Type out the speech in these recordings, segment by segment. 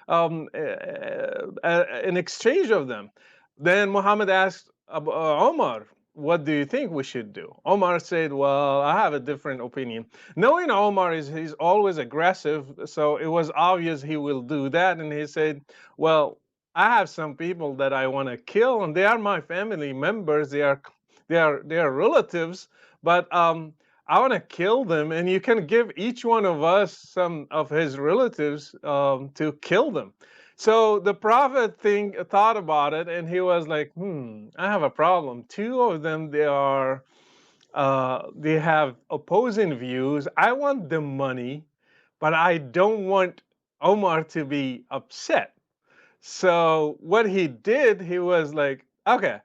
in exchange of them. Then Muhammad asked Omar, what do you think we should do? Omar said, well, I have a different opinion. Knowing Omar is he's always aggressive, so it was obvious he will do that. And he said, well, I have some people that I want to kill, and they are my family members. They are relatives, but I want to kill them, and you can give each one of us some of his relatives to kill them. So the prophet thought about it, and he was like, I have a problem. Two of them, they have opposing views. I want the money, but I don't want Omar to be upset. So what he did, he was like, okay,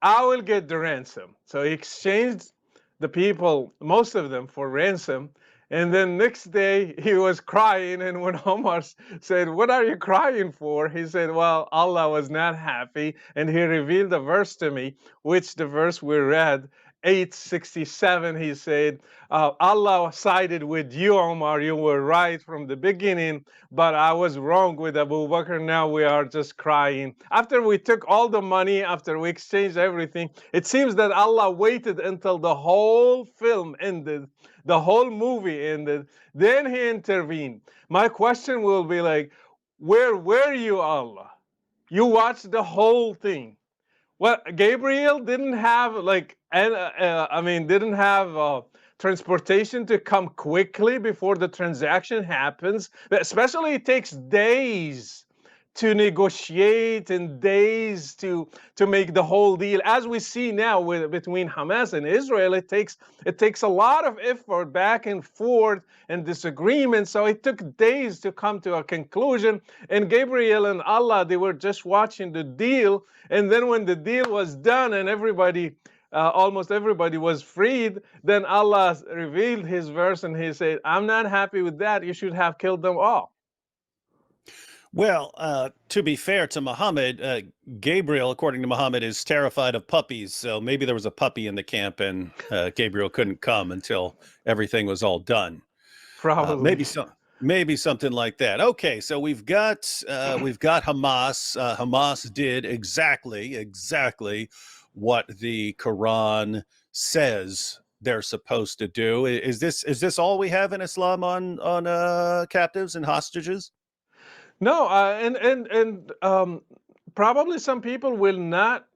I will get the ransom. So he exchanged the people, most of them, for ransom. And then next day he was crying. And when Omar said, what are you crying for? He said, well, Allah was not happy. And he revealed a verse to me, which the verse we read, 867, he said, Allah sided with you, Omar. You were right from the beginning, but I was wrong with Abu Bakr. Now we are just crying. After we took all the money, after we exchanged everything, it seems that Allah waited until the whole film ended, the whole movie ended. Then he intervened. My question will be like, where were you, Allah? You watched the whole thing. Well, Gabriel didn't have like, and didn't have transportation to come quickly before the transaction happens. Especially, it takes days to negotiate and days to make the whole deal. As we see now with between Hamas and Israel, it takes a lot of effort back and forth and disagreement. So it took days to come to a conclusion. And Gabriel and Allah, they were just watching the deal. And then when the deal was done and almost everybody was freed, then Allah revealed his verse and he said, I'm not happy with that. You should have killed them all. Well, to be fair to Muhammad, Gabriel, according to Muhammad, is terrified of puppies. So maybe there was a puppy in the camp and Gabriel couldn't come until everything was all done. Probably. Maybe something like that. Okay, so we've got Hamas. Hamas did exactly what the Quran says they're supposed to do. Is this all we have in Islam on captives and hostages? No, and probably some people will not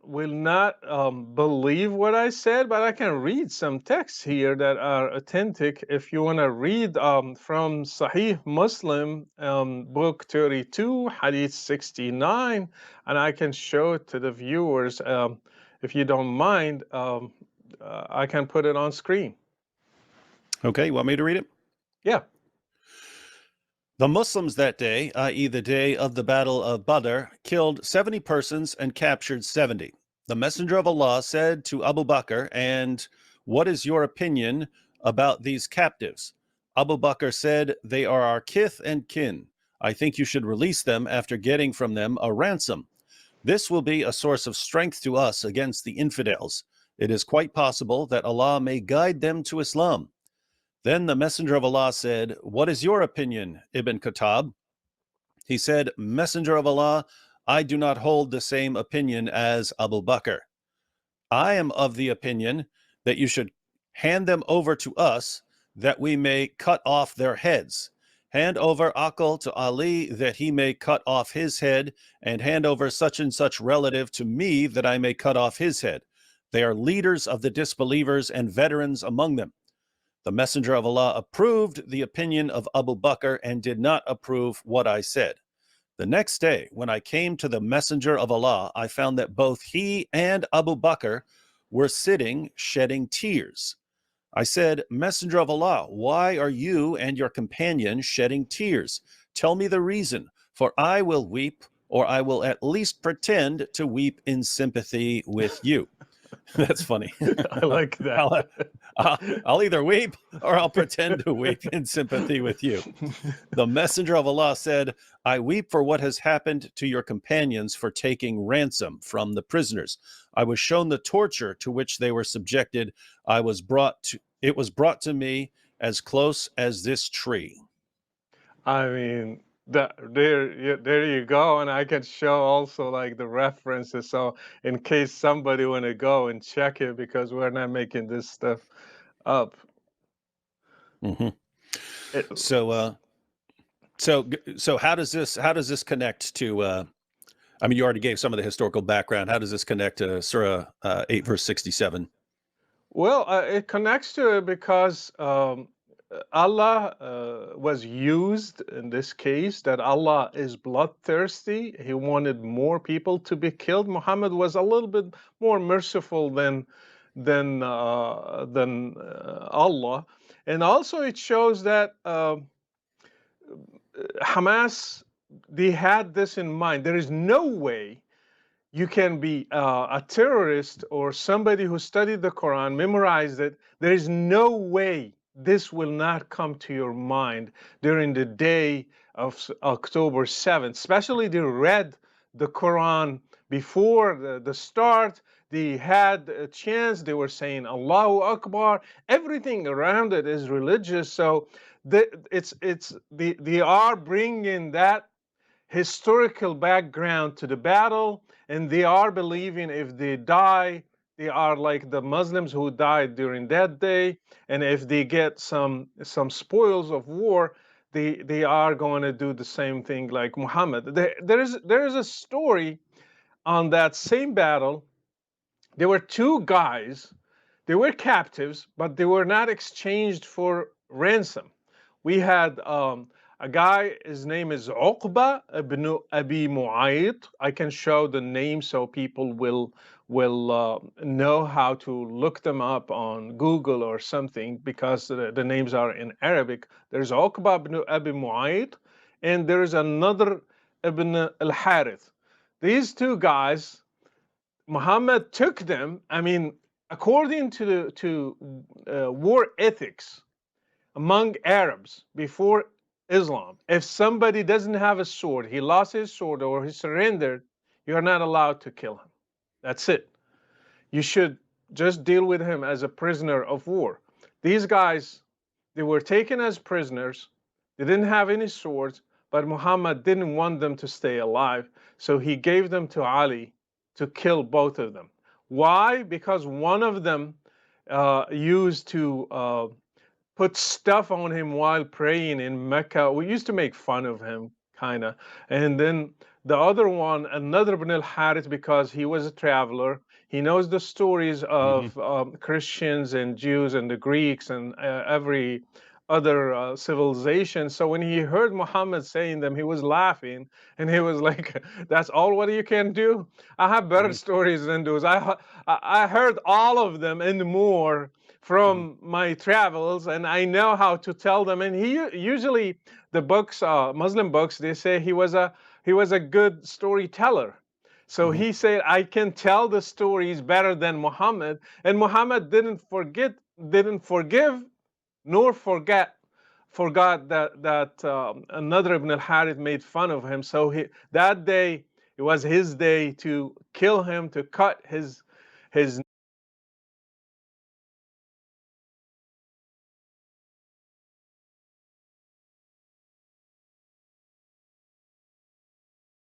believe what I said, but I can read some texts here that are authentic. If you want to read from Sahih Muslim, book 32, Hadith 69, and I can show it to the viewers. If you don't mind, I can put it on screen. Okay, you want me to read it? Yeah. The Muslims that day, i.e., the day of the Battle of Badr, killed 70 persons and captured 70. The Messenger of Allah said to Abu Bakr, and what is your opinion about these captives? Abu Bakr said, they are our kith and kin. I think you should release them after getting from them a ransom. This will be a source of strength to us against the infidels. It is quite possible that Allah may guide them to Islam. Then the Messenger of Allah said, what is your opinion, Ibn Khattab? He said, Messenger of Allah, I do not hold the same opinion as Abu Bakr. I am of the opinion that you should hand them over to us that we may cut off their heads. Hand over Aql to Ali that he may cut off his head, and hand over such and such relative to me that I may cut off his head. They are leaders of the disbelievers and veterans among them. The Messenger of Allah approved the opinion of Abu Bakr and did not approve what I said. The next day, when I came to the Messenger of Allah, I found that both he and Abu Bakr were sitting shedding tears. I said, Messenger of Allah, why are you and your companion shedding tears? Tell me the reason, for I will weep, or I will at least pretend to weep in sympathy with you. That's funny. I like that. I'll either weep or I'll pretend to weep in sympathy with you. The Messenger of Allah said, I weep for what has happened to your companions for taking ransom from the prisoners. I was shown the torture to which they were subjected. It was brought to me as close as this tree. I mean, There you go, and I can show also like the references. So in case somebody want to go and check it, because we're not making this stuff up. Mhm. It, So, so how does this connect to? I mean, you already gave some of the historical background. How does this connect to Surah 8, verse 67? well, it connects to it because Allah was used in this case. That Allah is bloodthirsty. He wanted more people to be killed. Muhammad was a little bit more merciful than Allah, and also it shows that. Hamas, they had this in mind. There is no way you can be a terrorist or somebody who studied the Quran, memorized it. There is no way this will not come to your mind during the day of October 7th, especially they read the Quran before the start. They had a chance, they were saying Allahu Akbar. Everything around it is religious. So they are bringing that historical background to the battle, and they are believing if they die, they are like the Muslims who died during that day, and if they get some spoils of war, they are going to do the same thing like Muhammad. There is a story on that same battle. There were two guys. They were captives, but they were not exchanged for ransom. We had a guy, his name is Uqba ibn Abi Mu'ayt. I can show the name so people will know how to look them up on Google or something, because the names are in Arabic. There's Uqba ibn Abi Mu'ayt, and there is another Ibn al-Harith. These two guys, Muhammad took them. I mean, according to war ethics among Arabs before Islam, if somebody doesn't have a sword, he lost his sword or he surrendered, you are not allowed to kill him. That's it. You should just deal with him as a prisoner of war. These guys, they were taken as prisoners. They didn't have any swords, but Muhammad didn't want them to stay alive, so he gave them to Ali to kill both of them. Why? Because one of them used to put stuff on him while praying in Mecca. We used to make fun of him, kind of. And then the other one, another Ibn al-Harith, because he was a traveler. He knows the stories Hmm. of Christians and Jews and the Greeks and every other civilization. So when he heard Muhammad saying them, he was laughing and he was like, "That's all what you can do? I have better Hmm. stories than those. I heard all of them and more Hmm. from my travels, and I know how to tell them." And he usually, the books, Muslim books, they say he was a good storyteller. So Hmm. he said, I can tell the stories better than Muhammad. And Muhammad didn't forgive nor forgot that another Ibn al-Harith made fun of him. So that day, it was his day to kill him, to cut his